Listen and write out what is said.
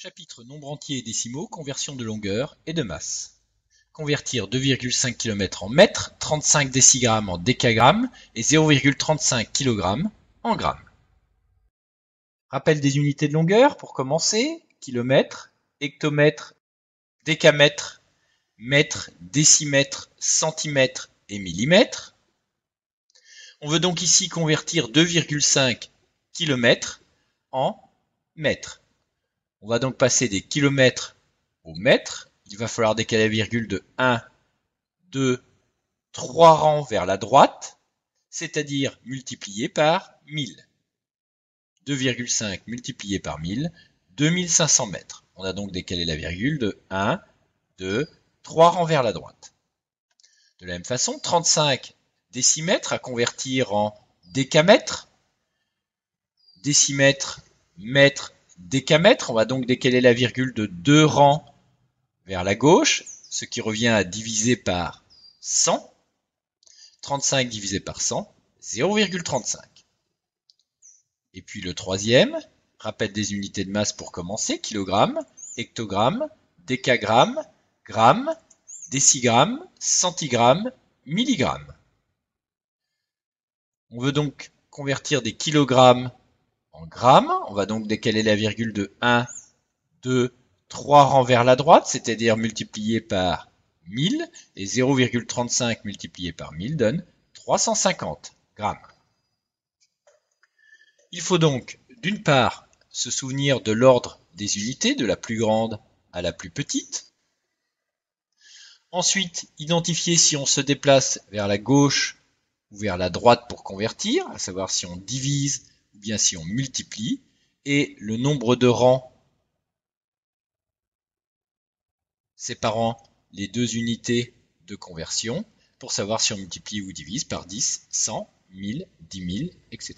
Chapitre nombre entier et décimaux, conversion de longueur et de masse. Convertir 2,5 km en mètres, 35 décigrammes en décagrammes et 0,35 kg en grammes. Rappel des unités de longueur pour commencer, kilomètre, hectomètre, décamètre, mètre, décimètre, centimètre et millimètre. On veut donc ici convertir 2,5 km en mètres. On va donc passer des kilomètres au mètre. Il va falloir décaler la virgule de 1, 2, 3 rangs vers la droite, c'est-à-dire multiplier par 1000. 2,5 multiplié par 1000, 2500 mètres. On a donc décalé la virgule de 1, 2, 3 rangs vers la droite. De la même façon, 35 décimètres à convertir en décamètres. Décimètre, mètre, décamètre. On va donc décaler la virgule de 2 rangs vers la gauche, ce qui revient à diviser par 100. 35 divisé par 100, 0,35. Et puis le troisième, rappel des unités de masse pour commencer, kilogramme, hectogramme, décagramme, gramme, décigramme, centigramme, milligramme. On veut donc convertir des kilogrammes en grammes. On va donc décaler la virgule de 1, 2, 3 rangs vers la droite, c'est-à-dire multiplié par 1000, et 0,35 multiplié par 1000 donne 350 grammes. Il faut donc, d'une part, se souvenir de l'ordre des unités, de la plus grande à la plus petite. Ensuite, identifier si on se déplace vers la gauche ou vers la droite pour convertir, à savoir si on divise ou bien si on multiplie, et le nombre de rangs séparant les deux unités de conversion pour savoir si on multiplie ou divise par 10, 100, 1000, 10 000, etc.